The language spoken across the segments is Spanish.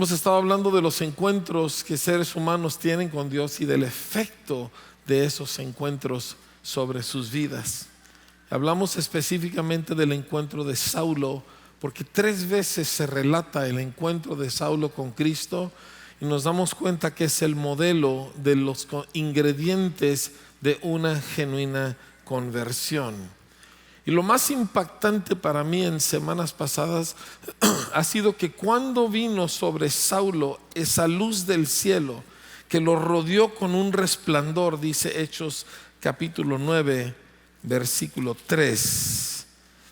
Hemos estado hablando de los encuentros que seres humanos tienen con Dios y del efecto de esos encuentros sobre sus vidas. Hablamos específicamente del encuentro de Saulo, porque 3 veces se relata el encuentro de Saulo con Cristo y nos damos cuenta que es el modelo de los ingredientes de una genuina conversión. Y lo más impactante para mí en semanas pasadas ha sido que cuando vino sobre Saulo esa luz del cielo que lo rodeó con un resplandor, dice Hechos capítulo 9, versículo 3.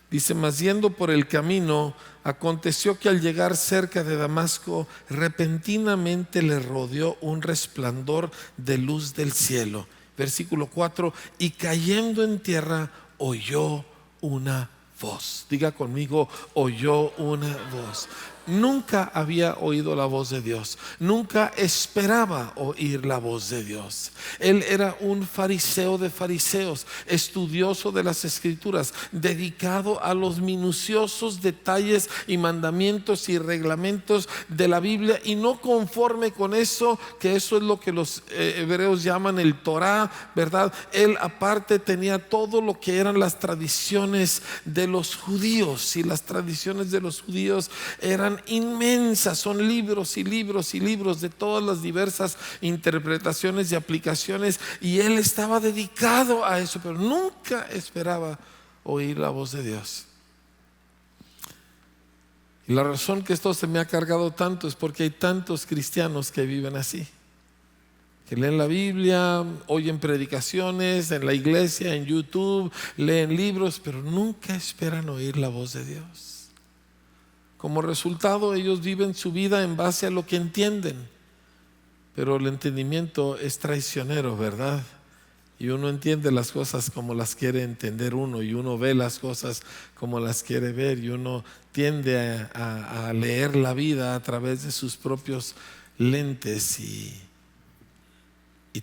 Dice: mas yendo por el camino, aconteció que al llegar cerca de Damasco, repentinamente le rodeó un resplandor de luz del cielo. Versículo 4: y cayendo en tierra, oyó una voz. Diga conmigo: oyó una voz. Nunca había oído la voz de Dios, nunca esperaba oír la voz de Dios. Él era un fariseo de fariseos, estudioso de las Escrituras, dedicado a los minuciosos detalles y mandamientos y reglamentos de la Biblia, y no conforme con eso, que eso es lo que los hebreos llaman el Torá, ¿verdad? Él aparte tenía todo lo que eran las tradiciones de los judíos, y las tradiciones de los judíos eran inmensas, son libros y libros y libros de todas las diversas interpretaciones y aplicaciones, y él estaba dedicado a eso, pero nunca esperaba oír la voz de Dios. Y la razón que esto se me ha cargado tanto es porque hay tantos cristianos que viven así, que leen la Biblia, oyen predicaciones en la iglesia, en YouTube, leen libros, pero nunca esperan oír la voz de Dios. Como resultado, ellos viven su vida en base a lo que entienden, pero el entendimiento es traicionero, ¿verdad? Y uno entiende las cosas como las quiere entender uno, y uno ve las cosas como las quiere ver, y uno tiende a leer la vida a través de sus propios lentes, y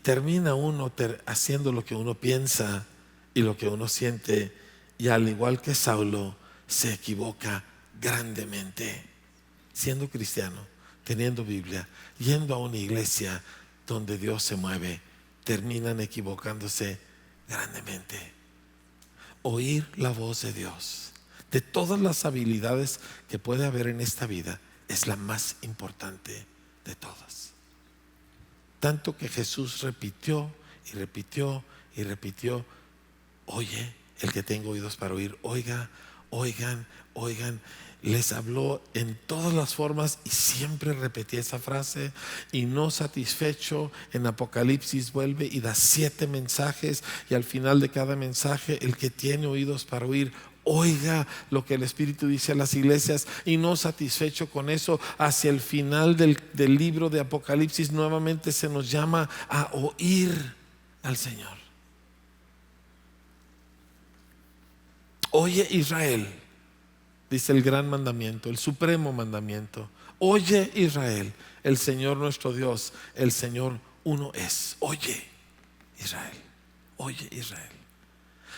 termina uno haciendo lo que uno piensa y lo que uno siente, y al igual que Saulo, se equivoca grandemente. Siendo cristiano, teniendo Biblia, yendo a una iglesia donde Dios se mueve, terminan equivocándose grandemente. Oír la voz de Dios, de todas las habilidades que puede haber en esta vida, es la más importante de todas. Tanto que Jesús repitió y repitió y repitió: oye, el que tenga oídos para oír, oiga, oigan, oigan. Les habló en todas las formas y siempre repetía esa frase. Y no satisfecho, en Apocalipsis vuelve y da 7 mensajes, y al final de cada mensaje: el que tiene oídos para oír, oiga lo que el Espíritu dice a las iglesias. Y no satisfecho con eso, hacia el final del libro de Apocalipsis nuevamente se nos llama a oír al Señor. Oye, Israel, dice el gran mandamiento, el supremo mandamiento. Oye, Israel, el Señor nuestro Dios, el Señor uno es. Oye, Israel, oye, Israel.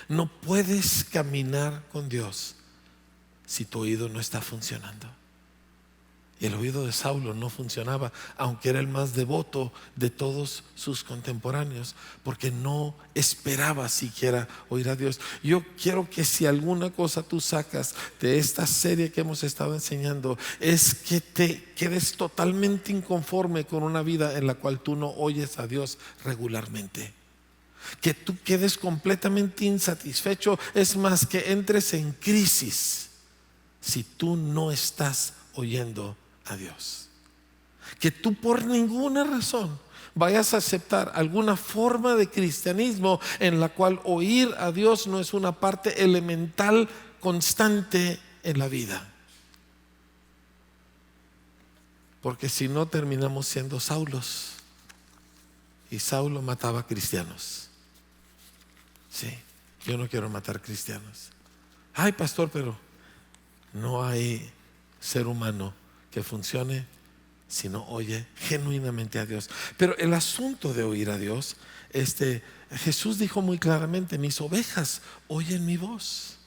No puedes caminar con Dios si tu oído no está funcionando. Y el oído de Saulo no funcionaba, aunque era el más devoto de todos sus contemporáneos, porque no esperaba siquiera oír a Dios. Yo quiero que si alguna cosa tú sacas de esta serie que hemos estado enseñando, es que te quedes totalmente inconforme con una vida en la cual tú no oyes a Dios regularmente. Que tú quedes completamente insatisfecho, es más, que entres en crisis si tú no estás oyendo a Dios. Que tú por ninguna razón vayas a aceptar alguna forma de cristianismo en la cual oír a Dios no es una parte elemental, constante en la vida. Porque si no, terminamos siendo Saulos, y Saulo mataba cristianos. Sí, yo no quiero matar cristianos. Ay, pastor, pero no hay ser humano que funcione si no oye genuinamente a Dios. Pero el asunto de oír a Dios, Jesús dijo muy claramente: mis ovejas oyen mi voz.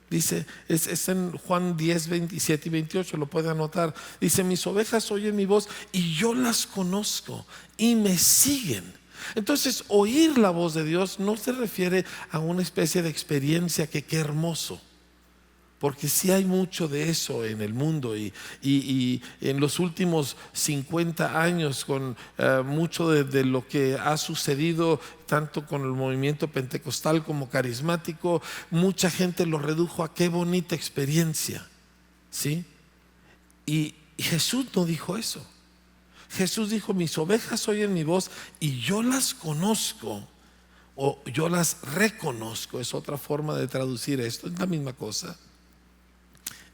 Dice, es en Juan 10, 27 y 28, lo puede anotar. Dice, mis ovejas oyen mi voz y yo las conozco y me siguen. Entonces, oír la voz de Dios no se refiere a una especie de experiencia que qué hermoso. Porque sí hay mucho de eso en el mundo y en los últimos 50 años con mucho de lo que ha sucedido tanto con el movimiento pentecostal como carismático, mucha gente lo redujo a qué bonita experiencia, ¿sí? Y Jesús no dijo eso. Jesús dijo, mis ovejas oyen mi voz y yo las conozco o yo las reconozco, es otra forma de traducir esto, es la misma cosa.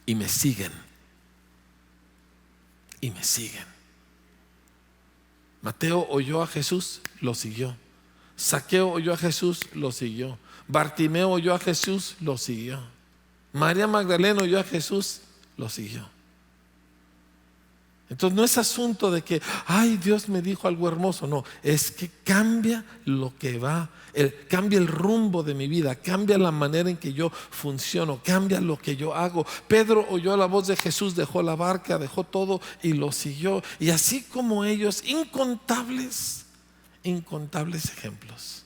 Y me siguen. Y me siguen. Mateo oyó a Jesús, lo siguió. Zaqueo oyó a Jesús, lo siguió. Bartimeo oyó a Jesús, lo siguió. María Magdalena oyó a Jesús, lo siguió. Entonces no es asunto de que, ay, Dios me dijo algo hermoso. No, es que cambia lo que va, cambia el rumbo de mi vida, cambia la manera en que yo funciono, cambia lo que yo hago. Pedro oyó la voz de Jesús, dejó la barca, dejó todo y lo siguió. Y así como ellos, incontables ejemplos.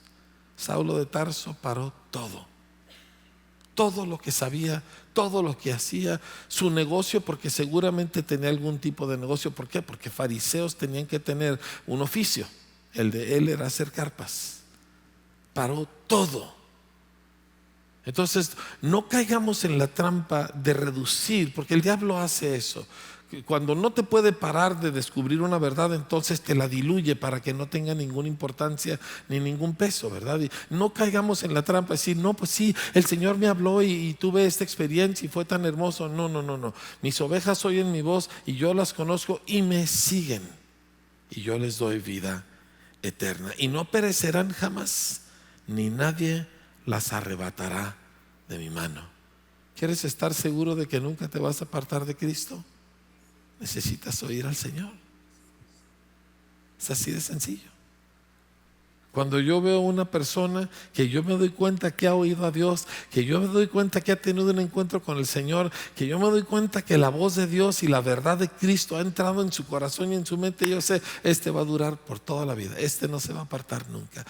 Saulo de Tarso paró todo lo que sabía, todo lo que hacía, su negocio, porque seguramente tenía algún tipo de negocio. ¿Por qué? Porque fariseos tenían que tener un oficio. El de él era hacer carpas. Paró todo. Entonces, no caigamos en la trampa de reducir, porque el diablo hace eso. Cuando no te puede parar de descubrir una verdad, entonces te la diluye para que no tenga ninguna importancia ni ningún peso, ¿verdad? Y no caigamos en la trampa de decir, no, pues sí, el Señor me habló y tuve esta experiencia y fue tan hermoso. No. Mis ovejas oyen mi voz y yo las conozco y me siguen. Y yo les doy vida eterna. Y no perecerán jamás, ni nadie las arrebatará de mi mano. ¿Quieres estar seguro de que nunca te vas a apartar de Cristo? Necesitas oír al Señor. Es así de sencillo. Cuando yo veo a una persona que yo me doy cuenta que ha oído a Dios, que yo me doy cuenta que ha tenido un encuentro con el Señor, que yo me doy cuenta que la voz de Dios y la verdad de Cristo ha entrado en su corazón y en su mente, yo sé, este va a durar por toda la vida, este no se va a apartar nunca.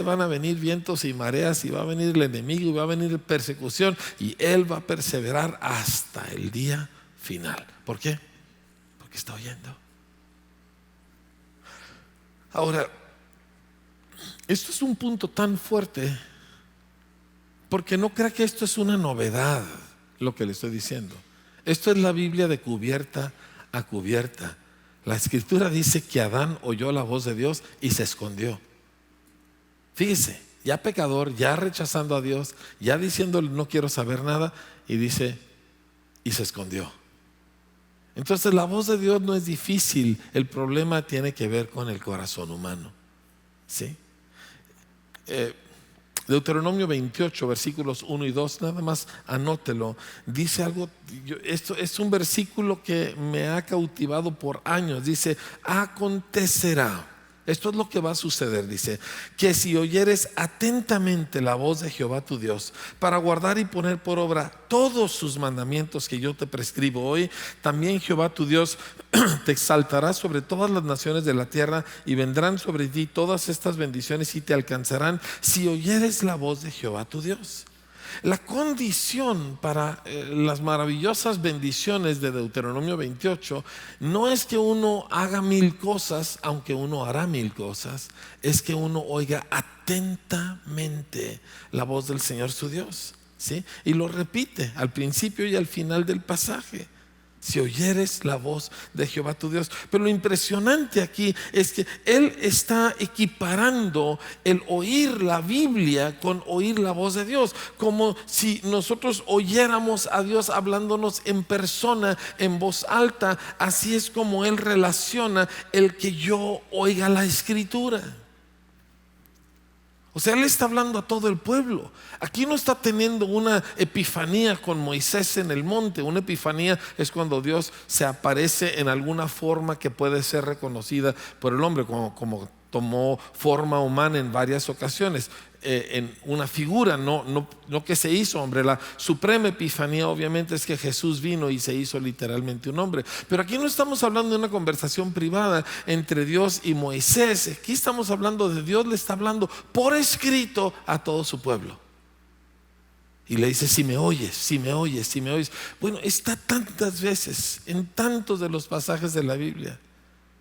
Van a venir vientos y mareas y va a venir el enemigo y va a venir persecución y él va a perseverar hasta el día final. ¿Por qué? Porque está oyendo. Ahora, esto es un punto tan fuerte porque no crea que esto es una novedad lo que le estoy diciendo. Esto es la Biblia de cubierta a cubierta. La Escritura dice que Adán oyó la voz de Dios y se escondió. Fíjese, ya pecador, ya rechazando a Dios, ya diciéndole no quiero saber nada, y dice, y se escondió. Entonces la voz de Dios no es difícil, el problema tiene que ver con el corazón humano. ¿Sí? Deuteronomio 28 versículos 1 y 2, nada más anótelo. Dice algo, esto es un versículo que me ha cautivado por años. Dice, acontecerá, esto es lo que va a suceder, dice, que si oyeres atentamente la voz de Jehová tu Dios para guardar y poner por obra todos sus mandamientos que yo te prescribo hoy, también Jehová tu Dios te exaltará sobre todas las naciones de la tierra y vendrán sobre ti todas estas bendiciones y te alcanzarán si oyeres la voz de Jehová tu Dios. La condición para las maravillosas bendiciones de Deuteronomio 28 no es que uno haga 1000 cosas, aunque uno hará 1000 cosas, es que uno oiga atentamente la voz del Señor su Dios, ¿sí? Y lo repite al principio y al final del pasaje. Si oyeres la voz de Jehová tu Dios. Pero lo impresionante aquí es que Él está equiparando el oír la Biblia con oír la voz de Dios, como si nosotros oyéramos a Dios hablándonos en persona, en voz alta. Así es como Él relaciona el que yo oiga la Escritura. O sea, Él está hablando a todo el pueblo. Aquí no está teniendo una epifanía con Moisés en el monte. Una epifanía es cuando Dios se aparece en alguna forma que puede ser reconocida por el hombre, como tomó forma humana en varias ocasiones, en una figura, no que se hizo hombre. La suprema epifanía obviamente es que Jesús vino y se hizo literalmente un hombre. Pero aquí no estamos hablando de una conversación privada entre Dios y Moisés. Aquí estamos hablando de Dios, le está hablando por escrito a todo su pueblo. Y le dice: si me oyes, si me oyes, si me oyes. Bueno, está tantas veces en tantos de los pasajes de la Biblia,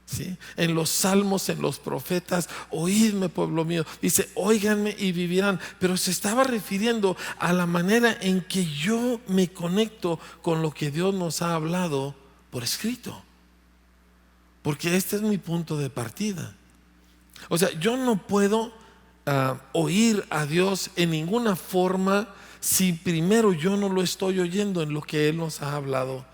¿sí? En los salmos, en los profetas: oídme, pueblo mío. Dice: óiganme y vivirán. Pero se estaba refiriendo a la manera en que yo me conecto con lo que Dios nos ha hablado por escrito, porque este es mi punto de partida. O sea, yo no puedo oír a Dios en ninguna forma si primero yo no lo estoy oyendo en lo que Él nos ha hablado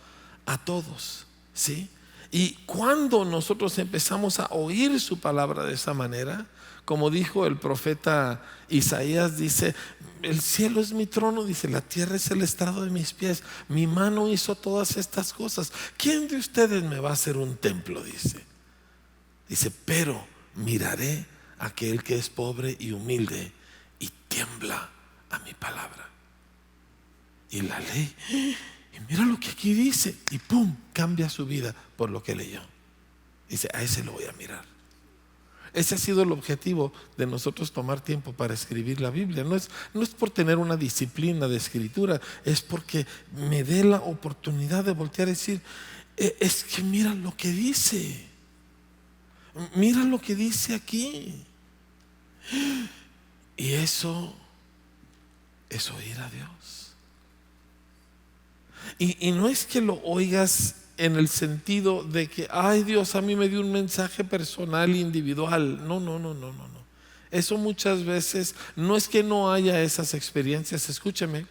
a todos, ¿sí? Y cuando nosotros empezamos a oír su palabra de esa manera, como dijo el profeta Isaías, dice: el cielo es mi trono, dice, la tierra es el estrado de mis pies, mi mano hizo todas estas cosas. ¿Quién de ustedes me va a hacer un templo? Dice, pero miraré a aquel que es pobre y humilde y tiembla a mi palabra. Y la ley, y mira lo que aquí dice, y pum, cambia su vida por lo que leyó. Dice: a ese lo voy a mirar. Ese ha sido el objetivo de nosotros tomar tiempo para escribir la Biblia. No es por tener una disciplina de escritura, es porque me dé la oportunidad de voltear y decir: es que mira lo que dice, mira lo que dice aquí. Y eso es oír a Dios. Y no es que lo oigas en el sentido de que: ay, Dios a mí me dio un mensaje personal, individual. No. Eso muchas veces, no es que no haya esas experiencias, escúcheme,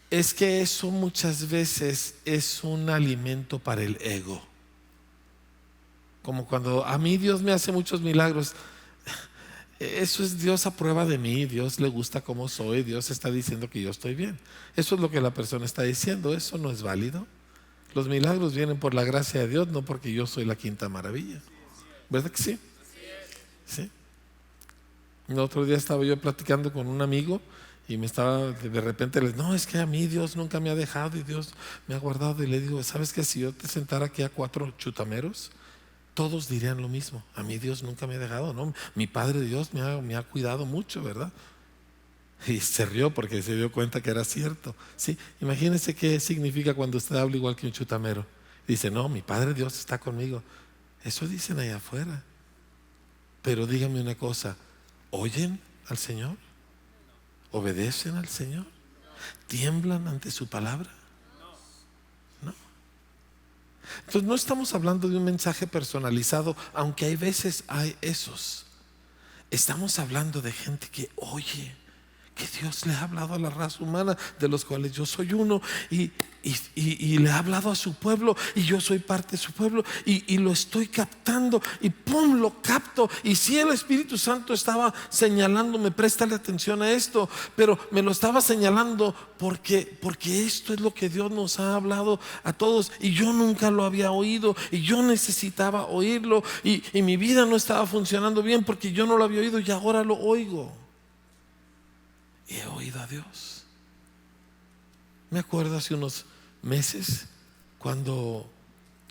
es que eso muchas veces es un alimento para el ego. Como cuando a mí Dios me hace muchos milagros. Eso es Dios a prueba de mí. Dios le gusta cómo soy. Dios está diciendo que yo estoy bien. Eso es lo que la persona está diciendo. Eso no es válido. Los milagros vienen por la gracia de Dios, no porque yo soy la quinta maravilla. ¿Verdad que sí? Sí. El otro día estaba yo platicando con un amigo y de repente no, es que a mí Dios nunca me ha dejado y Dios me ha guardado. Y le digo: ¿sabes qué? Si yo te sentara aquí a 4 chutameros, todos dirían lo mismo: a mí Dios nunca me ha dejado, ¿no? Mi Padre Dios me ha cuidado mucho, ¿verdad? Y se rió porque se dio cuenta que era cierto, ¿sí? Imagínense qué significa cuando usted habla igual que un chutamero. Dice: no, mi Padre Dios está conmigo. Eso dicen allá afuera. Pero dígame una cosa: ¿oyen al Señor? ¿Obedecen al Señor? ¿Tiemblan ante su palabra? Entonces no estamos hablando de un mensaje personalizado, aunque hay veces hay esos. Estamos hablando de gente que oye que Dios le ha hablado a la raza humana, de los cuales yo soy uno, y le ha hablado a su pueblo, y yo soy parte de su pueblo, y lo estoy captando, y pum, lo capto. Y si el Espíritu Santo estaba señalándome: préstale atención a esto, pero me lo estaba señalando porque esto es lo que Dios nos ha hablado a todos, y yo nunca lo había oído, y yo necesitaba oírlo, y mi vida no estaba funcionando bien porque yo no lo había oído, y ahora lo oigo. Y he oído a Dios. Me acuerdo hace unos meses cuando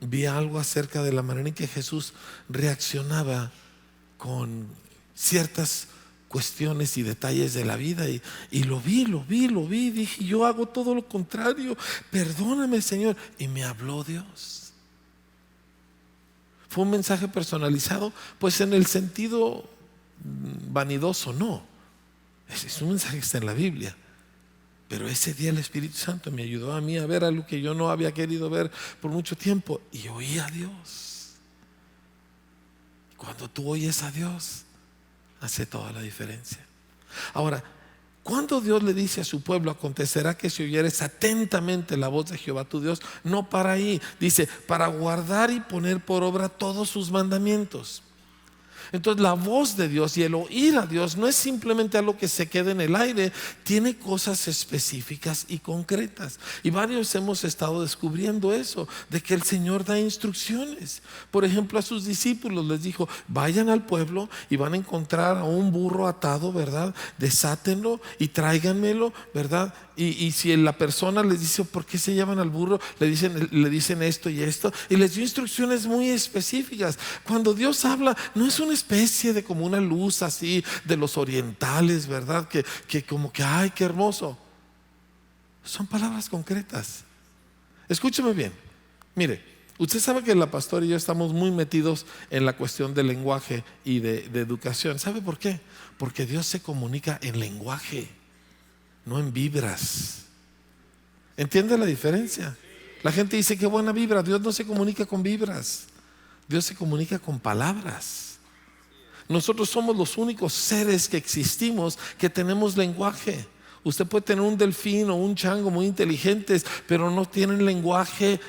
vi algo acerca de la manera en que Jesús reaccionaba con ciertas cuestiones y detalles de la vida, y lo vi, dije: yo hago todo lo contrario, perdóname, Señor. Y me habló Dios. ¿Fue un mensaje personalizado? Pues en el sentido vanidoso, no. Es un mensaje que está en la Biblia. Pero ese día el Espíritu Santo me ayudó a mí a ver algo que yo no había querido ver por mucho tiempo, y oí a Dios. Cuando tú oyes a Dios, hace toda la diferencia. Ahora, cuando Dios le dice a su pueblo: acontecerá que si oyeres atentamente la voz de Jehová tu Dios, no para ahí, dice: para guardar y poner por obra todos sus mandamientos. Entonces la voz de Dios y el oír a Dios no es simplemente algo que se quede en el aire, tiene cosas específicas y concretas. Y varios hemos estado descubriendo eso, de que el Señor da instrucciones. Por ejemplo, a sus discípulos les dijo: vayan al pueblo y van a encontrar a un burro atado, ¿verdad? Desátenlo y tráiganmelo, ¿verdad? Y si la persona les dice: ¿por qué se llevan al burro? Le dicen esto y esto, y les dio instrucciones muy específicas. Cuando Dios habla, no es una especie de como una luz así de los orientales, ¿verdad? Que como que, ay, qué hermoso. Son palabras concretas. Escúcheme bien. Mire, usted sabe que la pastora y yo estamos muy metidos en la cuestión del lenguaje y de educación. ¿Sabe por qué? Porque Dios se comunica en lenguaje, no en vibras. ¿Entiende la diferencia? La gente dice: qué buena vibra. Dios no se comunica con vibras, Dios se comunica con palabras. Nosotros somos los únicos seres que existimos que tenemos lenguaje. Usted puede tener un delfín o un chango muy inteligentes, pero no tienen lenguaje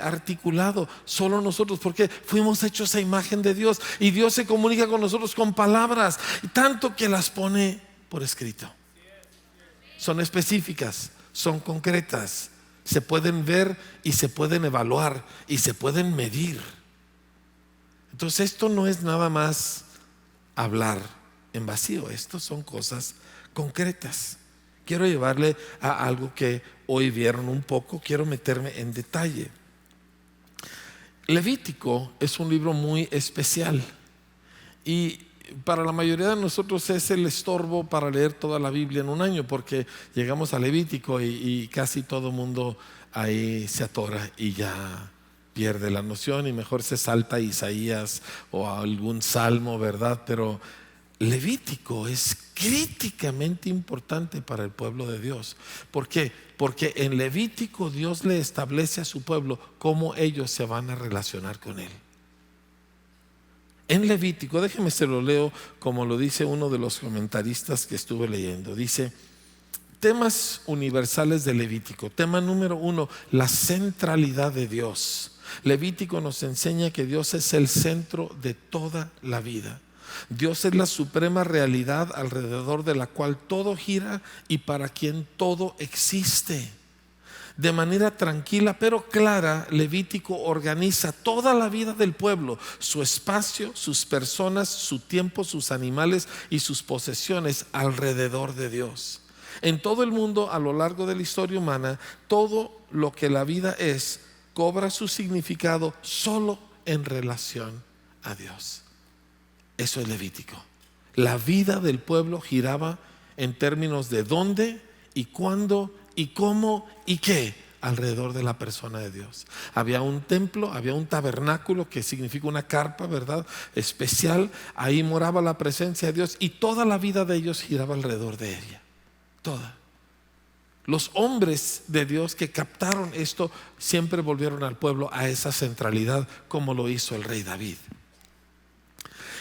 articulado. Solo nosotros, porque fuimos hechos a imagen de Dios, y Dios se comunica con nosotros con palabras, tanto que las pone por escrito. Son específicas, son concretas, se pueden ver y se pueden evaluar y se pueden medir. Entonces esto no es nada más hablar en vacío, esto son cosas concretas. Quiero llevarle a algo que hoy vieron un poco, quiero meterme en detalle. Levítico es un libro muy especial y para la mayoría de nosotros es el estorbo para leer toda la Biblia en un año, porque llegamos a Levítico y casi todo el mundo ahí se atora y ya pierde la noción y mejor se salta a Isaías o a algún salmo, ¿verdad? Pero Levítico es críticamente importante para el pueblo de Dios. ¿Por qué? Porque en Levítico Dios le establece a su pueblo cómo ellos se van a relacionar con Él. En Levítico, déjeme se lo leo como lo dice uno de los comentaristas que estuve leyendo. Dice: temas universales de Levítico. Tema número 1, la centralidad de Dios. Levítico nos enseña que Dios es el centro de toda la vida. Dios es la suprema realidad alrededor de la cual todo gira y para quien todo existe. De manera tranquila pero clara, Levítico organiza toda la vida del pueblo, su espacio, sus personas, su tiempo, sus animales y sus posesiones alrededor de Dios. En todo el mundo, a lo largo de la historia humana, todo lo que la vida es cobra su significado solo en relación a Dios. Eso es Levítico. La vida del pueblo giraba en términos de dónde y cuándo y cómo y qué alrededor de la persona de Dios. Había un templo, había un tabernáculo, que significa una carpa, ¿verdad? Especial. Ahí moraba la presencia de Dios y toda la vida de ellos giraba alrededor de ella. Toda. Los hombres de Dios que captaron esto siempre volvieron al pueblo a esa centralidad, como lo hizo el rey David.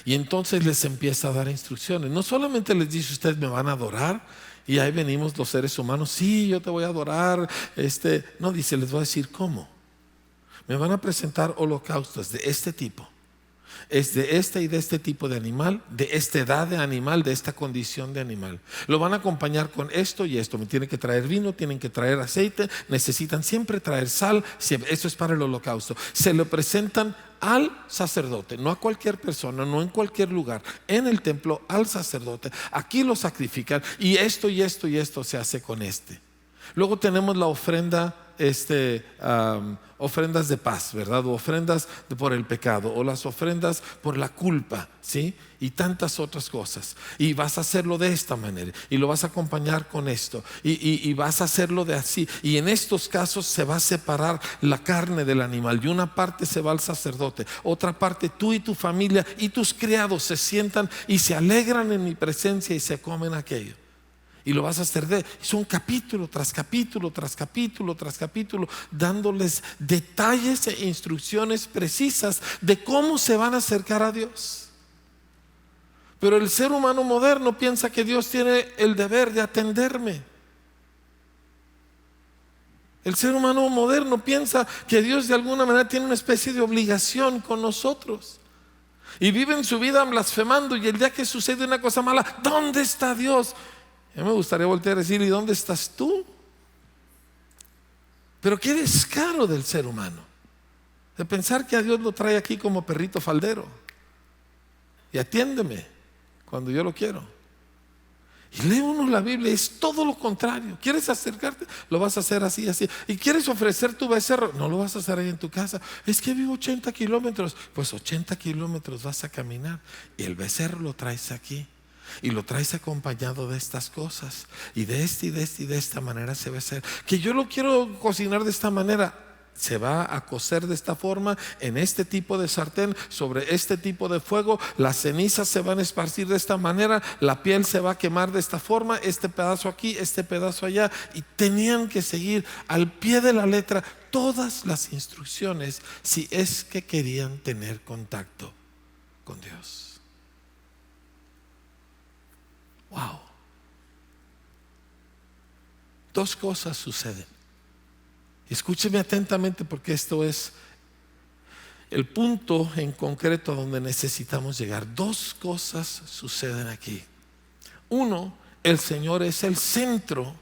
Y entonces les empieza a dar instrucciones. No solamente les dice: ustedes me van a adorar, y ahí venimos los seres humanos: sí, yo te voy a adorar. No, dice, les voy a decir cómo. Me van a presentar holocaustos de este tipo. Es de este y de este tipo de animal, de esta edad de animal, de esta condición de animal. Lo van a acompañar con esto y esto. Me tienen que traer vino, tienen que traer aceite, necesitan siempre traer sal. Eso es para el holocausto. Se lo presentan al sacerdote, no a cualquier persona, no en cualquier lugar, en el templo al sacerdote. Aquí lo sacrifican y esto y esto y esto se hace con Luego tenemos la ofrenda, ofrendas de paz, ¿verdad? O ofrendas por el pecado, o las ofrendas por la culpa, ¿sí? Y tantas otras cosas. Y vas a hacerlo de esta manera, y lo vas a acompañar con esto, y vas a hacerlo de así. Y en estos casos se va a separar la carne del animal, y una parte se va al sacerdote, otra parte tú y tu familia y tus criados se sientan y se alegran en mi presencia y se comen aquello. Y lo vas a hacer son capítulo tras capítulo, tras capítulo, tras capítulo, dándoles detalles e instrucciones precisas de cómo se van a acercar a Dios. Pero el ser humano moderno piensa que Dios tiene el deber de atenderme. El ser humano moderno piensa que Dios de alguna manera tiene una especie de obligación con nosotros. y viven su vida blasfemando, y el día que sucede una cosa mala, ¿dónde está Dios? A mí me gustaría voltear a decir, ¿y dónde estás tú? Pero qué descaro del ser humano, de pensar que a Dios lo trae aquí como perrito faldero y atiéndeme cuando yo lo quiero. Y lee uno la Biblia, es todo lo contrario. ¿Quieres acercarte? Lo vas a hacer así, así. ¿Y quieres ofrecer tu becerro? No lo vas a hacer ahí en tu casa. Es que vivo 80 kilómetros. Pues 80 kilómetros vas a caminar, y el becerro lo traes aquí, y lo traes acompañado de estas cosas, y de este, y de este, y de esta manera se va a hacer. Que yo lo quiero cocinar de esta manera, se va a cocer de esta forma, en este tipo de sartén, sobre este tipo de fuego. Las cenizas se van a esparcir de esta manera, la piel se va a quemar de esta forma, este pedazo aquí, este pedazo allá. Y tenían que seguir al pie de la letra todas las instrucciones si es que querían tener contacto con Dios. Wow. Dos cosas suceden. Escúcheme atentamente, porque esto es el punto en concreto a donde necesitamos llegar. Dos cosas suceden aquí. Uno, el Señor es el centro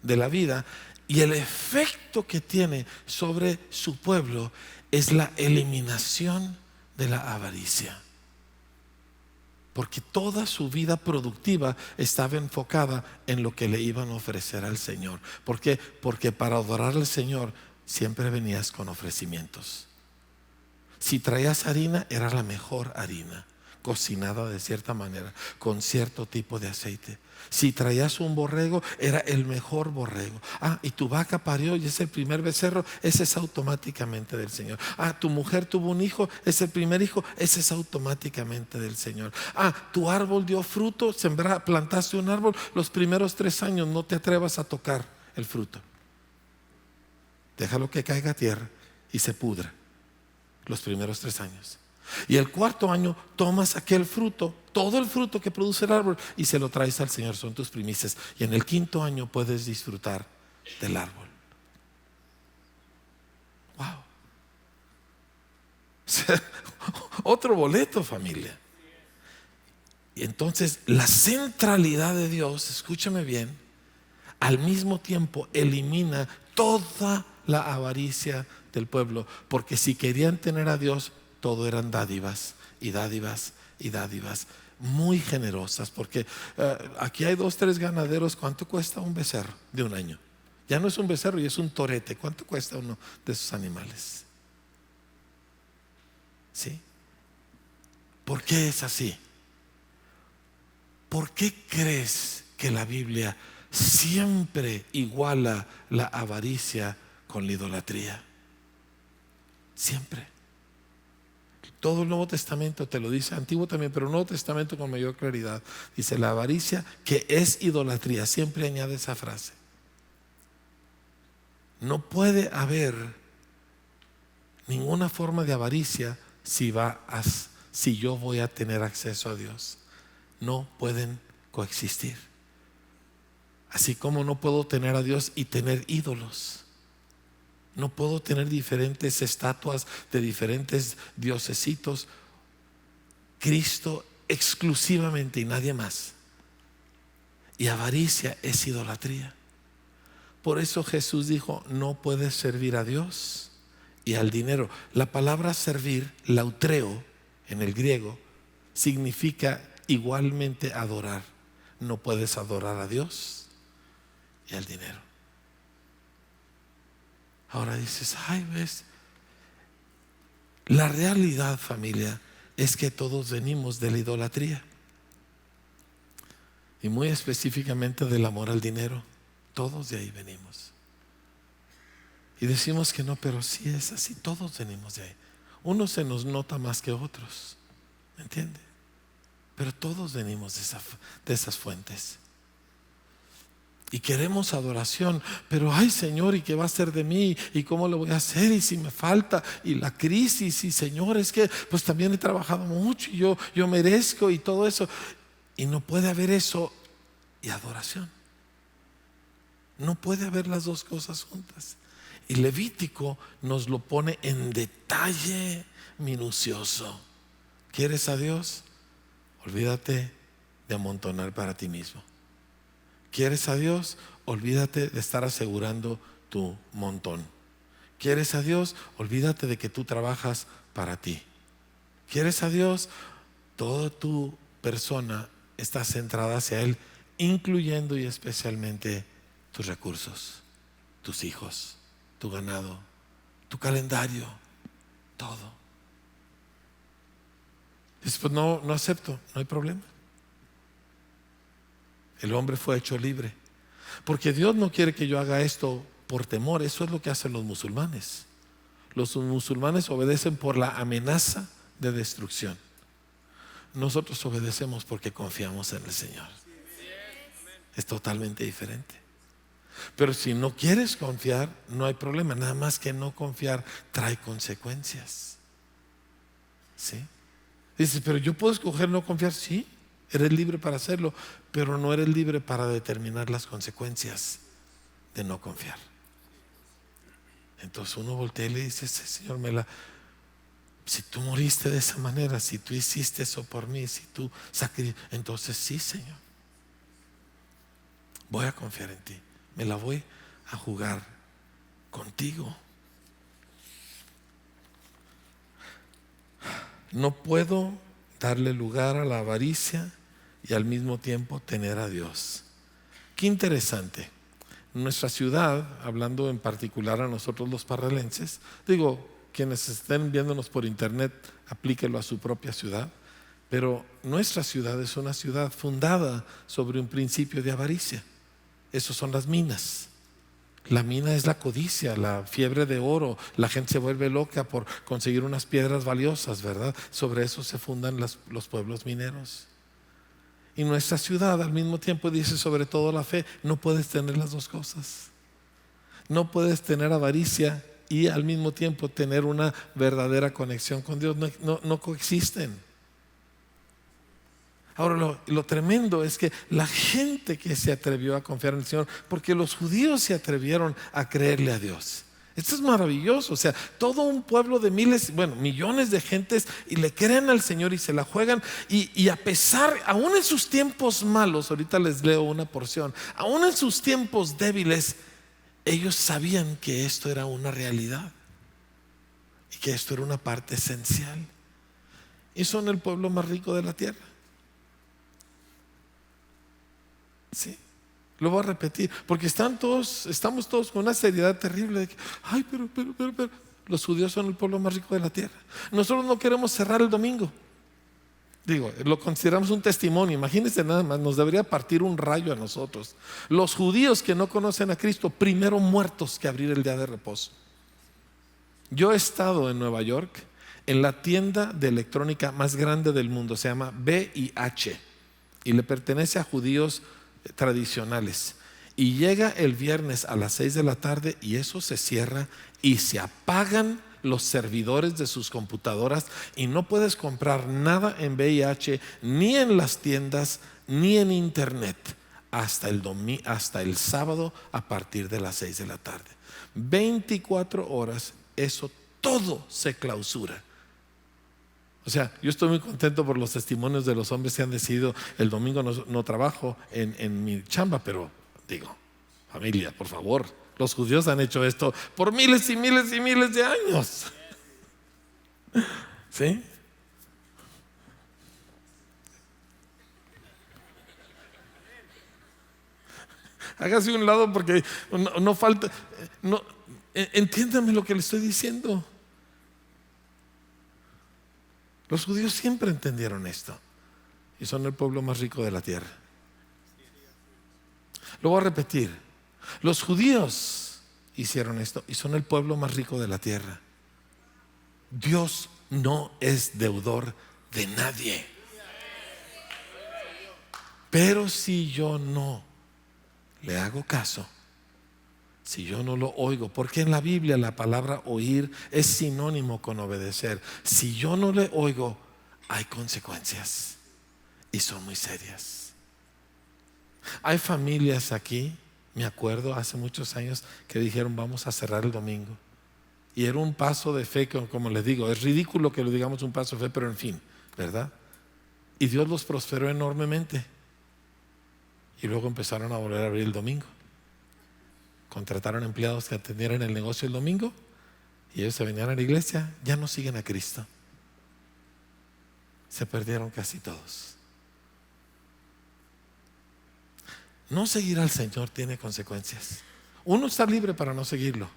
de la vida, y el efecto que tiene sobre su pueblo es la eliminación de la avaricia. Porque toda su vida productiva estaba enfocada en lo que le iban a ofrecer al Señor. ¿Por qué? Porque para adorar al Señor siempre venías con ofrecimientos. Si traías harina, era la mejor harina, cocinada de cierta manera, con cierto tipo de aceite. Si traías un borrego, era el mejor borrego. Y tu vaca parió y es el primer becerro, ese es automáticamente del Señor. Tu mujer tuvo un hijo, es el primer hijo, ese es automáticamente del Señor. Tu árbol dio fruto, plantaste un árbol, los primeros 3 años no te atrevas a tocar el fruto. Déjalo que caiga a tierra y se pudra los primeros 3 años. Y el 4.º año tomas aquel fruto, todo el fruto que produce el árbol, y se lo traes al Señor, son tus primicias. Y en el 5.º año puedes disfrutar del árbol. Wow. Otro boleto, familia. Y entonces la centralidad de Dios, escúchame bien, al mismo tiempo elimina toda la avaricia del pueblo, porque si querían tener a Dios, todo eran dádivas y dádivas y dádivas muy generosas. Porque aquí hay 2, 3 ganaderos. ¿Cuánto cuesta un becerro de 1 año? Ya no es un becerro, y es un torete. ¿Cuánto cuesta uno de esos animales? ¿Sí? ¿Por qué es así? ¿Por qué crees que la Biblia siempre iguala la avaricia con la idolatría? Siempre. Todo el Nuevo Testamento te lo dice, Antiguo también, pero el Nuevo Testamento con mayor claridad dice: la avaricia, que es idolatría. Siempre añade esa frase. No puede haber ninguna forma de avaricia si yo voy a tener acceso a Dios. No pueden coexistir. Así como no puedo tener a Dios y tener ídolos. No puedo tener diferentes estatuas de diferentes diosesitos. Cristo exclusivamente y nadie más. Y avaricia es idolatría. Por eso Jesús dijo: no puedes servir a Dios y al dinero. La palabra servir, lautreo, en el griego, significa igualmente adorar. No puedes adorar a Dios y al dinero. Ahora dices: ves. La realidad, familia, es que todos venimos de la idolatría, y muy específicamente del amor al dinero. Todos de ahí venimos. Y decimos que no, pero sí es así. Todos venimos de ahí. Unos se nos nota más que otros, ¿me entiende? Pero todos venimos de esas fuentes. Y queremos adoración, pero ay Señor, ¿y qué va a ser de mí? ¿Y cómo lo voy a hacer? ¿Y si me falta? Y la crisis, y Señor, es que pues también he trabajado mucho y yo merezco, y todo eso. Y no puede haber eso y adoración. No puede haber las dos cosas juntas. Y Levítico nos lo pone en detalle minucioso. ¿Quieres a Dios? Olvídate de amontonar para ti mismo. ¿Quieres a Dios? Olvídate de estar asegurando tu montón. ¿Quieres a Dios? Olvídate de que tú trabajas para ti. ¿Quieres a Dios? Toda tu persona está centrada hacia Él, incluyendo y especialmente tus recursos, tus hijos, tu ganado, tu calendario, todo. Dices, pues no acepto, no hay problema. El hombre fue hecho libre, porque Dios no quiere que yo haga esto por temor. Eso es lo que hacen los musulmanes. Los musulmanes obedecen por la amenaza de destrucción. Nosotros obedecemos porque confiamos en el Señor. Es totalmente diferente. Pero si no quieres confiar, no hay problema. Nada más que no confiar trae consecuencias. ¿Sí? Dices, pero yo puedo escoger no confiar. Sí, eres libre para hacerlo, pero no eres libre para determinar las consecuencias de no confiar. Entonces uno voltea y le dice, Señor, si tú moriste de esa manera, si tú hiciste eso por mí, si tú entonces sí, Señor, voy a confiar en ti, me la voy a jugar contigo. No puedo darle lugar a la avaricia y al mismo tiempo tener a Dios. Qué interesante. Nuestra ciudad, hablando en particular a nosotros los parralenses, digo, quienes estén viéndonos por internet, aplíquelo a su propia ciudad, pero nuestra ciudad es una ciudad fundada sobre un principio de avaricia. Esos son las minas. La mina es la codicia, la fiebre de oro. La gente se vuelve loca por conseguir unas piedras valiosas, ¿verdad? Sobre eso se fundan los pueblos mineros. Y nuestra ciudad al mismo tiempo dice, sobre todo la fe. No puedes tener las dos cosas. No puedes tener avaricia y al mismo tiempo tener una verdadera conexión con Dios. No coexisten. Ahora lo tremendo es que la gente que se atrevió a confiar en el Señor, porque los judíos se atrevieron a creerle a Dios. Esto es maravilloso. O sea, todo un pueblo de millones de gentes, y le creen al Señor y se la juegan. Y a pesar, aún en sus tiempos malos, ahorita les leo una porción, aún en sus tiempos débiles, ellos sabían que esto era una realidad y que esto era una parte esencial. Y son el pueblo más rico de la tierra. Sí, lo voy a repetir, porque estamos todos con una seriedad terrible de que, ay, pero, los judíos son el pueblo más rico de la tierra. Nosotros no queremos cerrar el domingo. Digo, lo consideramos un testimonio. Imagínense nada más, nos debería partir un rayo a nosotros. Los judíos que no conocen a Cristo, primero muertos que abrir el día de reposo. Yo he estado en Nueva York, en la tienda de electrónica más grande del mundo, se llama VIH, y le pertenece a judíos tradicionales, y llega el viernes a las 6 de la tarde y eso se cierra y se apagan los servidores de sus computadoras y no puedes comprar nada en VIH, ni en las tiendas, ni en internet hasta el sábado a partir de las 6 de la tarde. 24 horas, eso todo se clausura. O sea, yo estoy muy contento por los testimonios de los hombres que han decidido, el domingo no trabajo en mi chamba, pero digo, familia, por favor, los judíos han hecho esto por miles y miles y miles de años. ¿Sí? Hágase un lado porque no falta, entiéndame lo que le estoy diciendo. Los judíos siempre entendieron esto y son el pueblo más rico de la tierra. Lo voy a repetir. Los judíos hicieron esto y son el pueblo más rico de la tierra. Dios no es deudor de nadie. Pero si yo no le hago caso, si yo no lo oigo, porque en la Biblia la palabra oír es sinónimo con obedecer. Si yo no le oigo, hay consecuencias y son muy serias. Hay familias aquí, me acuerdo hace muchos años, que dijeron vamos a cerrar el domingo. Y era un paso de fe, como les digo, es ridículo que lo digamos un paso de fe, pero en fin, ¿verdad? Y Dios los prosperó enormemente. Y luego empezaron a volver a abrir el domingo. Contrataron empleados que atendieran el negocio el domingo y ellos se venían a la iglesia. Ya no siguen a Cristo. Se perdieron casi todos. No seguir al Señor tiene consecuencias. Uno está libre para no seguirlo,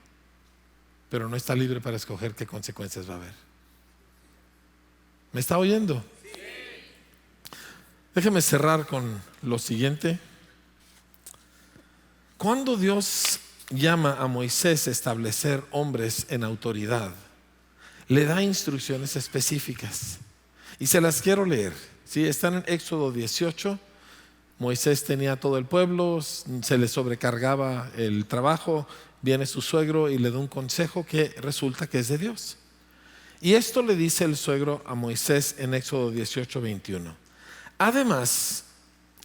pero no está libre para escoger qué consecuencias va a haber. ¿Me está oyendo? Déjeme cerrar con lo siguiente. Cuando Dios llama a Moisés a establecer hombres en autoridad, le da instrucciones específicas y se las quiero leer. ¿Sí? Están en Éxodo 18. Moisés tenía todo el pueblo, se le sobrecargaba el trabajo, viene su suegro y le da un consejo que resulta que es de Dios. Y esto le dice el suegro a Moisés en Éxodo 18, 21. Además,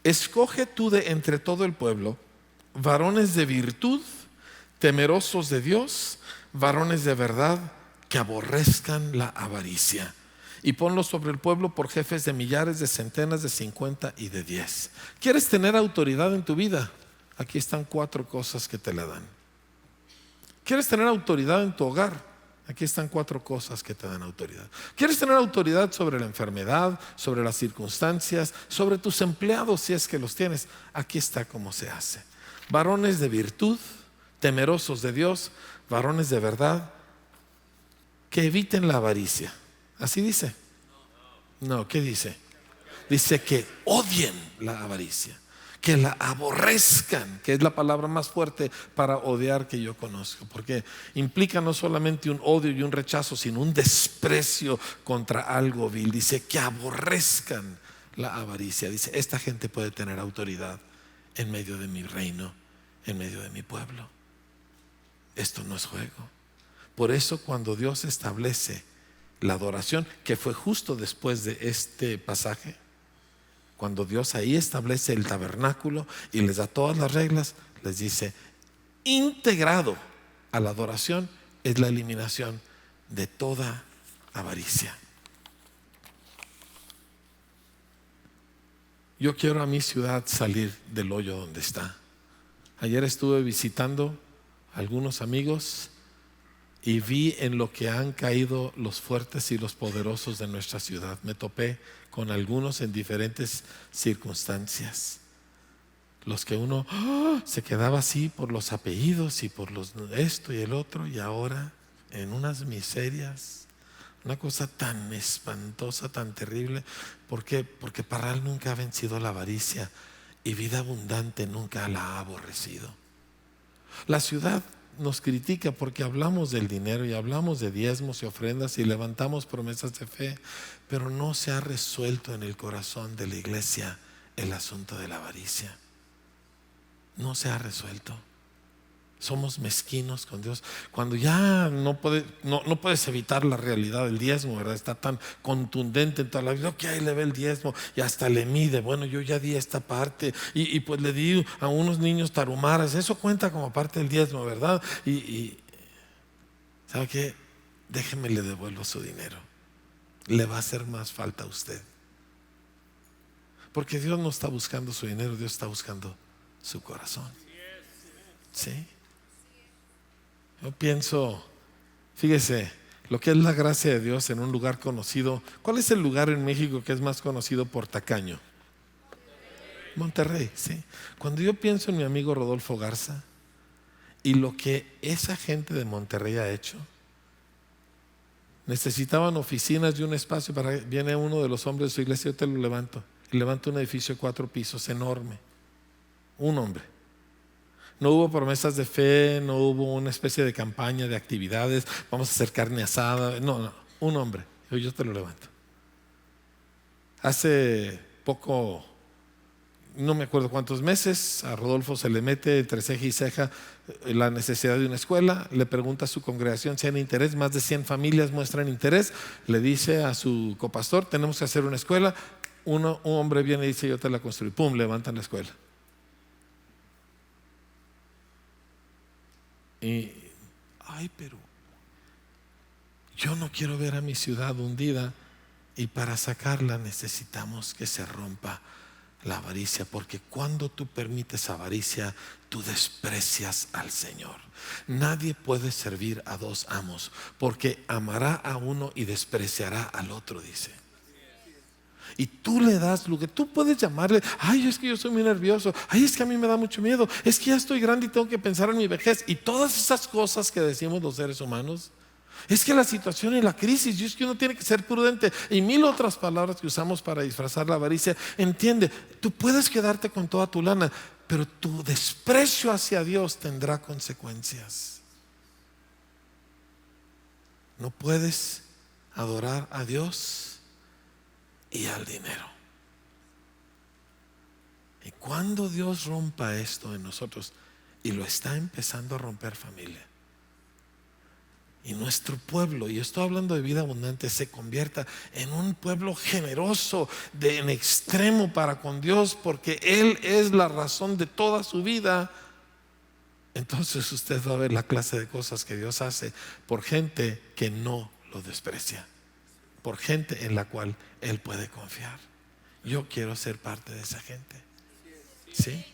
escoge tú de entre todo el pueblo varones de virtud, temerosos de Dios, varones de verdad, que aborrezcan la avaricia. Y ponlos sobre el pueblo por jefes de millares, de centenas, de 50 y de 10. ¿Quieres tener autoridad en tu vida? Aquí están 4 cosas que te la dan. ¿Quieres tener autoridad en tu hogar? Aquí están 4 cosas que te dan autoridad. ¿Quieres tener autoridad sobre la enfermedad, sobre las circunstancias, sobre tus empleados si es que los tienes? Aquí está cómo se hace. Varones de virtud, temerosos de Dios, varones de verdad, que eviten la avaricia. ¿Así dice? No, ¿qué dice? Dice que odien la avaricia, que la aborrezcan, que es la palabra más fuerte para odiar que yo conozco, porque implica no solamente un odio y un rechazo, sino un desprecio contra algo vil. Dice que aborrezcan la avaricia. Dice, esta gente puede tener autoridad en medio de mi reino, en medio de mi pueblo. Esto no es juego. Por eso cuando Dios establece la adoración, que fue justo después de este pasaje, cuando Dios ahí establece el tabernáculo y les da todas las reglas, les dice, integrado a la adoración es la eliminación de toda avaricia. Yo quiero a mi ciudad salir del hoyo donde está. Ayer estuve visitando a algunos amigos y vi en lo que han caído los fuertes y los poderosos de nuestra ciudad. Me topé con algunos en diferentes circunstancias. Los que uno se quedaba así por los apellidos y por esto y el otro, y ahora en unas miserias. Una cosa tan espantosa, tan terrible. ¿Por qué? Porque Parral nunca ha vencido la avaricia y vida abundante nunca la ha aborrecido. La ciudad nos critica porque hablamos del dinero y hablamos de diezmos y ofrendas y levantamos promesas de fe, pero no se ha resuelto en el corazón de la iglesia el asunto de la avaricia. No se ha resuelto. Somos mezquinos con Dios. Cuando ya no puedes evitar la realidad del diezmo, ¿verdad? Está tan contundente en toda la vida. Ok, ahí le ve el diezmo y hasta le mide. Bueno, yo ya di esta parte y pues le di a unos niños tarumaras. Eso cuenta como parte del diezmo, ¿verdad? Y ¿sabe qué? Déjeme le devuelvo su dinero. Le va a hacer más falta a usted. Porque Dios no está buscando su dinero, Dios está buscando su corazón. ¿Sí? Yo pienso, fíjese, lo que es la gracia de Dios en un lugar conocido. ¿Cuál es el lugar en México que es más conocido por tacaño? Monterrey, sí. Cuando yo pienso en mi amigo Rodolfo Garza y lo que esa gente de Monterrey ha hecho, necesitaban oficinas y un espacio para. Viene uno de los hombres de su iglesia, yo te lo levanto. Y levanto un edificio de 4 pisos enorme. Un hombre. No hubo promesas de fe, no hubo una especie de campaña de actividades, vamos a hacer carne asada. No, un hombre. Yo te lo levanto. Hace poco, no me acuerdo cuántos meses, a Rodolfo se le mete entre ceja y ceja la necesidad de una escuela. Le pregunta a su congregación si hay interés. Más de 100 familias muestran interés. Le dice a su copastor, tenemos que hacer una escuela. Un hombre viene y dice, yo te la construí. Pum, levantan la escuela. Y, pero yo no quiero ver a mi ciudad hundida Y para sacarla necesitamos que se rompa la avaricia, porque cuando tú permites avaricia, tú desprecias al Señor. Nadie puede servir a dos amos, porque amará a uno y despreciará al otro, dice. Y tú le das lugar. Tú puedes llamarle: ay, es que yo soy muy nervioso, ay, es que a mí me da mucho miedo, es que ya estoy grande y tengo que pensar en mi vejez. Y todas esas cosas que decimos los seres humanos. Es que la situación y la crisis, y es que uno tiene que ser prudente, y mil otras palabras que usamos para disfrazar la avaricia. Entiende, tú puedes quedarte con toda tu lana, pero tu desprecio hacia Dios tendrá consecuencias. No puedes adorar a Dios y al dinero. Y cuando Dios rompa esto en nosotros, y lo está empezando a romper, familia, y nuestro pueblo, y estoy hablando de vida abundante, se convierta en un pueblo generoso en extremo para con Dios, porque Él es la razón de toda su vida, entonces usted va a ver la clase de cosas que Dios hace por gente que no lo desprecia, por gente en la cual Él puede confiar. Yo quiero ser parte de esa gente. ¿Sí?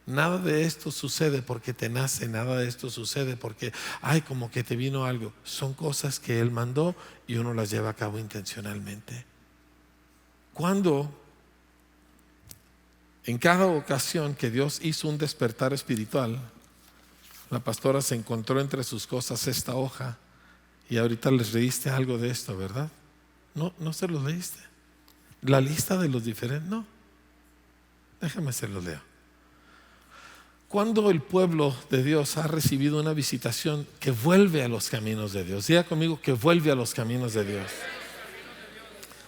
Nada de esto sucede porque te nace, nada de esto sucede porque, ay, como que te vino algo. Son cosas que Él mandó y uno las lleva a cabo intencionalmente. Cuando en cada ocasión que Dios hizo un despertar espiritual, la pastora se encontró entre sus cosas esta hoja, y ahorita les leíste algo de esto, ¿verdad? No se los leíste. La lista de los diferentes, no. Déjame se los leo. Cuando el pueblo de Dios ha recibido una visitación que vuelve a los caminos de Dios, diga conmigo que vuelve a los caminos de Dios.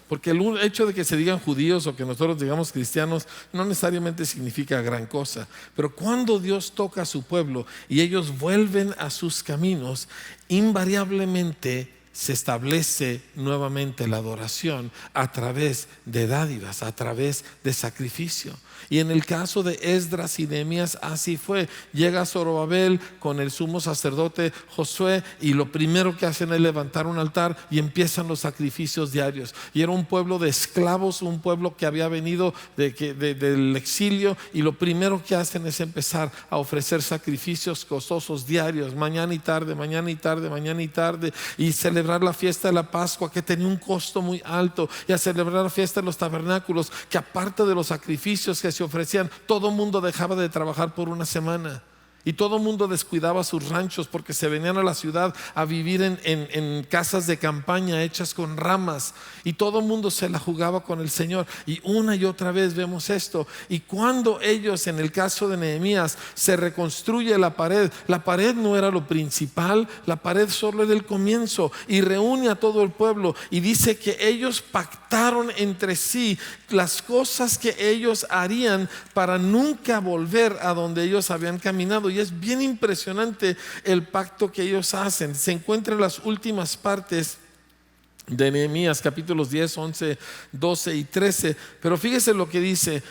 Porque el hecho de que se digan judíos o que nosotros digamos cristianos no necesariamente significa gran cosa. Pero cuando Dios toca a su pueblo y ellos vuelven a sus caminos, invariablemente se establece nuevamente la adoración a través de dádivas, a través de sacrificio. Y en el caso de Esdras y Nehemías así fue. Llega Zorobabel con el sumo sacerdote Josué, y lo primero que hacen es levantar un altar y empiezan los sacrificios diarios. Y era un pueblo de esclavos, un pueblo que había venido del exilio, y lo primero que hacen es empezar a ofrecer sacrificios costosos diarios, mañana y tarde, mañana y tarde, mañana y tarde, y celebrar la fiesta de la Pascua, que tenía un costo muy alto, y a celebrar la fiesta de los tabernáculos, que aparte de los sacrificios que se ofrecían, todo el mundo dejaba de trabajar por una semana. Y todo el mundo descuidaba sus ranchos porque se venían a la ciudad a vivir en casas de campaña hechas con ramas. Y todo el mundo se la jugaba con el Señor. Y una y otra vez vemos esto. Y cuando ellos, en el caso de Nehemías, se reconstruye la pared no era lo principal, la pared solo era el comienzo. Y reúne a todo el pueblo y dice que ellos pactaron entre sí las cosas que ellos harían para nunca volver a donde ellos habían caminado. Y es bien impresionante el pacto que ellos hacen. Se encuentra en las últimas partes de Nehemías, capítulos 10, 11, 12 y 13. Pero fíjese lo que dice.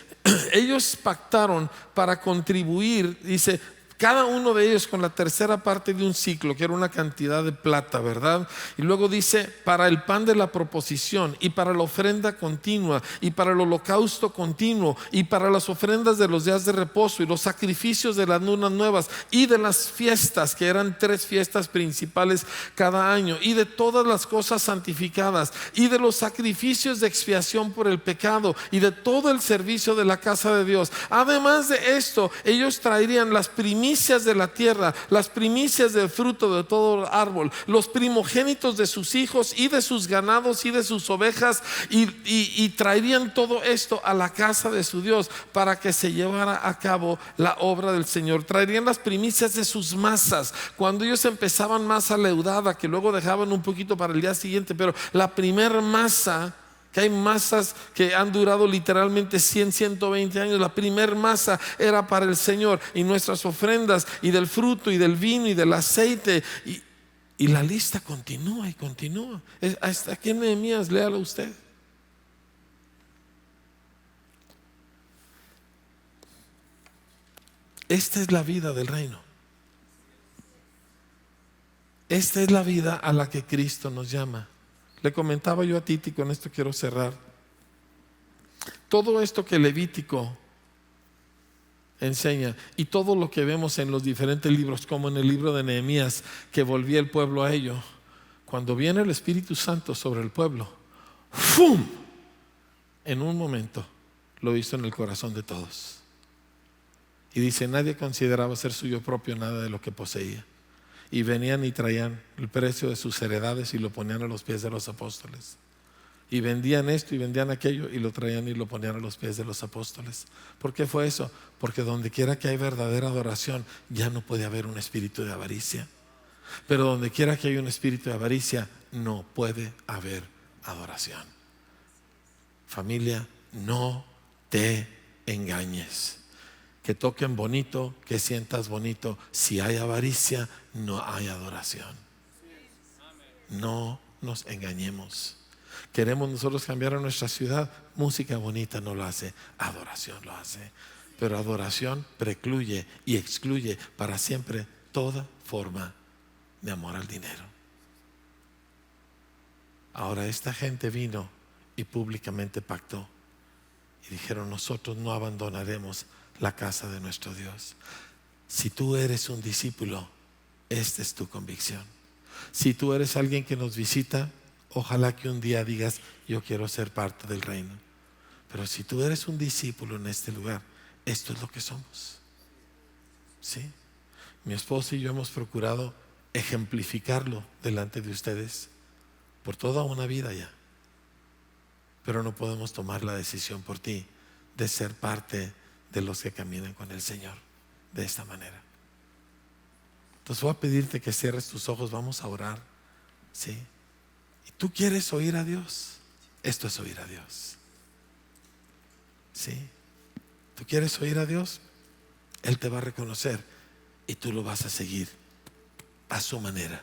Ellos pactaron para contribuir, dice, cada uno de ellos con la tercera parte de un ciclo, que era una cantidad de plata, ¿verdad? Y luego dice, para el pan de la proposición, y para la ofrenda continua, y para el holocausto continuo, y para las ofrendas de los días de reposo, y los sacrificios de las lunas nuevas, y de las fiestas, que eran 3 fiestas principales cada año, y de todas las cosas santificadas, y de los sacrificios de expiación por el pecado, y de todo el servicio de la casa de Dios. Además de esto, ellos traerían las primicias de la tierra, las primicias del fruto de todo árbol, los primogénitos de sus hijos y de sus ganados y de sus ovejas, y traerían todo esto a la casa de su Dios para que se llevara a cabo la obra del Señor. Traerían las primicias de sus masas. Cuando ellos empezaban masa leudada, que luego dejaban un poquito para el día siguiente, pero la primer masa, que hay masas que han durado literalmente 100, 120 años. La primer masa era para el Señor, y nuestras ofrendas, y del fruto, y del vino, y del aceite, y la lista continúa y continúa. Hasta aquí en Nehemías, léalo usted. Esta es la vida del reino. Esta es la vida a la que Cristo nos llama. Le comentaba yo a Titi, con esto quiero cerrar. Todo esto que Levítico enseña y todo lo que vemos en los diferentes libros, como en el libro de Nehemías, que volvía el pueblo a ello, cuando viene el Espíritu Santo sobre el pueblo, ¡fum!, en un momento lo hizo en el corazón de todos. Y dice, nadie consideraba ser suyo propio nada de lo que poseía. Y venían y traían el precio de sus heredades y lo ponían a los pies de los apóstoles. Y vendían esto y vendían aquello y lo traían y lo ponían a los pies de los apóstoles. ¿Por qué fue eso? Porque donde quiera que hay verdadera adoración, ya no puede haber un espíritu de avaricia. Pero donde quiera que haya un espíritu de avaricia, no puede haber adoración. Familia, no te engañes. Que toquen bonito, que sientas bonito. Si hay avaricia, no hay adoración. No nos engañemos. Queremos nosotros cambiar a nuestra ciudad. Música bonita no lo hace, adoración lo hace. Pero adoración precluye y excluye para siempre toda forma de amor al dinero. Ahora esta gente vino y públicamente pactó y dijeron, nosotros no abandonaremos la casa de nuestro Dios. Si tú eres un discípulo, esta es tu convicción. Si tú eres alguien que nos visita, ojalá que un día digas, yo quiero ser parte del reino. Pero si tú eres un discípulo en este lugar, esto es lo que somos. ¿Sí? Mi esposa y yo hemos procurado ejemplificarlo delante de ustedes por toda una vida ya. Pero no podemos tomar la decisión por ti de ser parte de los que caminan con el Señor de esta manera. Entonces voy a pedirte que cierres tus ojos, vamos a orar. ¿Sí? ¿Y tú quieres oír a Dios? Esto es oír a Dios. ¿Sí? ¿Tú quieres oír a Dios? Él te va a reconocer y tú lo vas a seguir a su manera,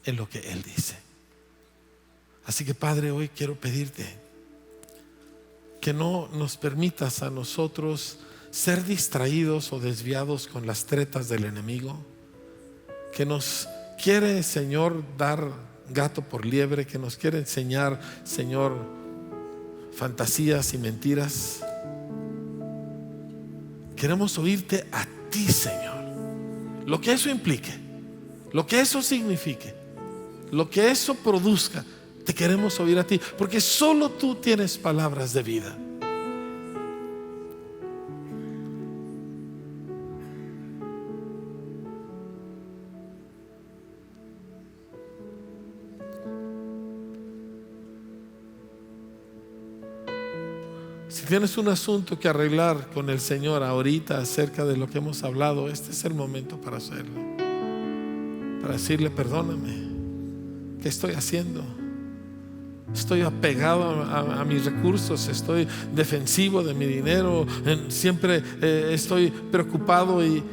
en lo que Él dice. Así que Padre, hoy quiero pedirte que no nos permitas a nosotros ser distraídos o desviados con las tretas del enemigo, que nos quiere, Señor, dar gato por liebre, que nos quiere enseñar, Señor, fantasías y mentiras. Queremos oírte a ti, Señor, lo que eso implique, lo que eso signifique, lo que eso produzca. Te queremos oír a ti, porque solo tú tienes palabras de vida. Si tienes un asunto que arreglar con el Señor ahorita acerca de lo que hemos hablado, este es el momento para hacerlo. Para decirle, perdóname, ¿qué estoy haciendo? Estoy apegado a mis recursos, estoy defensivo de mi dinero, siempre estoy preocupado y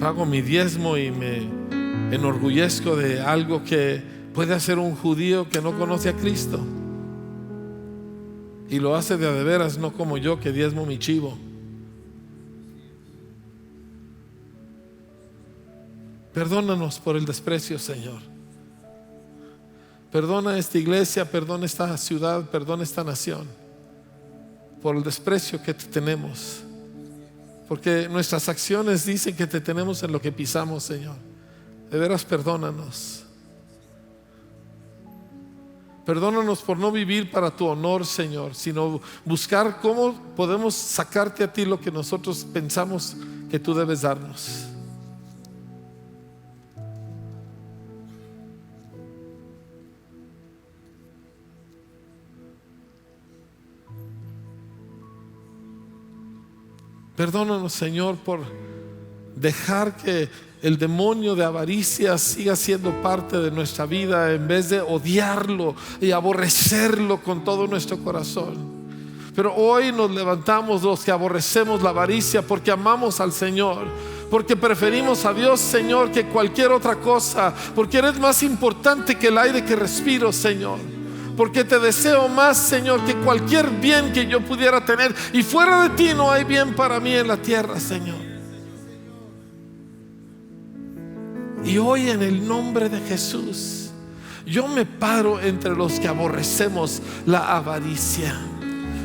pago mi diezmo y me enorgullezco de algo que puede hacer un judío que no conoce a Cristo y lo hace de a de veras, no como yo que diezmo mi chivo. Perdónanos por el desprecio, Señor. Perdona esta iglesia, perdona esta ciudad, perdona esta nación por el desprecio que te tenemos, porque nuestras acciones dicen que te tenemos en lo que pisamos, Señor. De veras, perdónanos. Perdónanos por no vivir para tu honor, Señor, sino buscar cómo podemos sacarte a ti lo que nosotros pensamos que tú debes darnos. Perdónanos, Señor, por dejar que el demonio de avaricia siga siendo parte de nuestra vida en vez de odiarlo y aborrecerlo con todo nuestro corazón. Pero hoy nos levantamos los que aborrecemos la avaricia porque amamos al Señor, porque preferimos a Dios, Señor, que cualquier otra cosa, porque eres más importante que el aire que respiro, Señor. Porque te deseo más, Señor, que cualquier bien que yo pudiera tener, y fuera de ti no hay bien para mí en la tierra, Señor. Y hoy, en el nombre de Jesús, yo me paro entre los que aborrecemos la avaricia.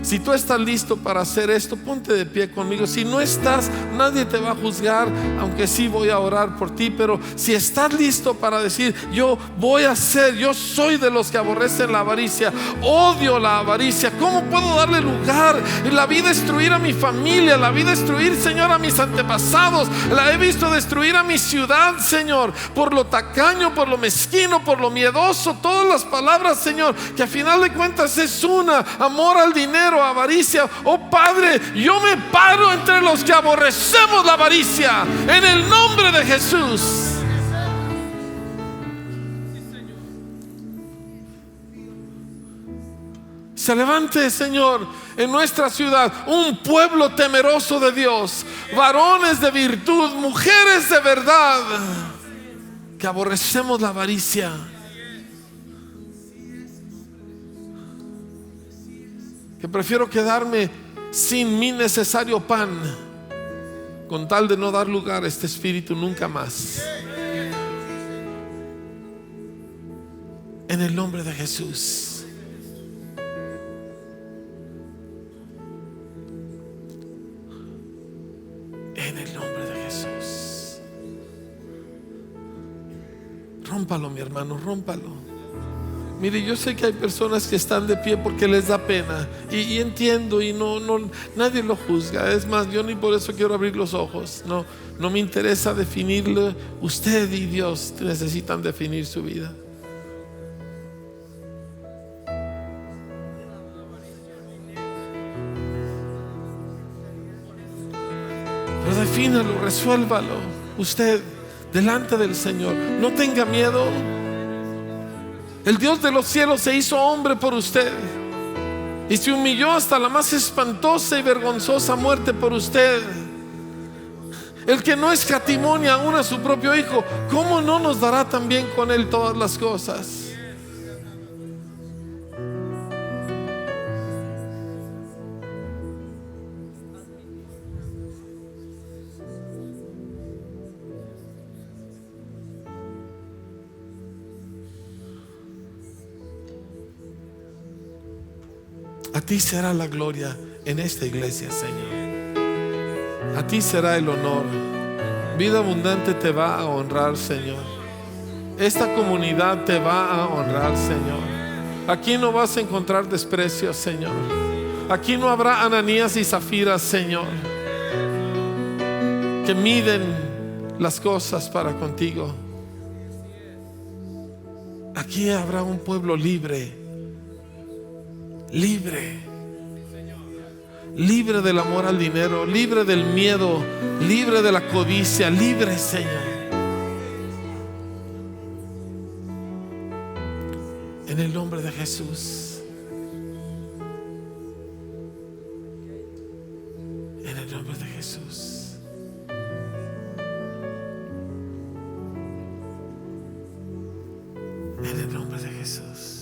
Si tú estás listo para hacer esto, ponte de pie conmigo. Si no estás, nadie te va a juzgar, aunque sí voy a orar por ti. Pero si estás listo para decir: yo voy a hacer, yo soy de los que aborrecen la avaricia, odio la avaricia, ¿cómo puedo darle lugar? La vi destruir a mi familia, la vi destruir, Señor, a mis antepasados, la he visto destruir a mi ciudad, Señor, por lo tacaño, por lo mezquino, por lo miedoso. Todas las palabras, Señor, que a final de cuentas es una: amor al dinero, avaricia. Oh Padre, yo me paro entre los que aborrecemos la avaricia, en el nombre de Jesús. Se levante, Señor, en nuestra ciudad un pueblo temeroso de Dios, varones de virtud, mujeres de verdad, que aborrecemos la avaricia. Que prefiero quedarme sin mi necesario pan, con tal de no dar lugar a este espíritu nunca más. En el nombre de Jesús. En el nombre de Jesús. Rómpalo, mi hermano, rómpalo. Mire, yo sé que hay personas que están de pie porque les da pena, y entiendo, y no, nadie lo juzga. Es más, yo ni por eso quiero abrir los ojos. No me interesa definirlo. Usted y Dios necesitan definir su vida. Pero defínalo, resuélvalo usted delante del Señor. No tenga miedo. El Dios de los cielos se hizo hombre por usted y se humilló hasta la más espantosa y vergonzosa muerte por usted. El que no escatimó ni aún a su propio Hijo, ¿cómo no nos dará también con Él todas las cosas? A ti será la gloria en esta iglesia, Señor. A ti será el honor. Vida Abundante te va a honrar, Señor. Esta comunidad te va a honrar, Señor. Aquí no vas a encontrar desprecio, Señor. Aquí no habrá Ananías y Zafiras, Señor, que miden las cosas para contigo. Aquí habrá un pueblo libre. Libre del amor al dinero, libre del miedo, libre de la codicia, libre, Señor. En el nombre de Jesús. En el nombre de Jesús. En el nombre de Jesús.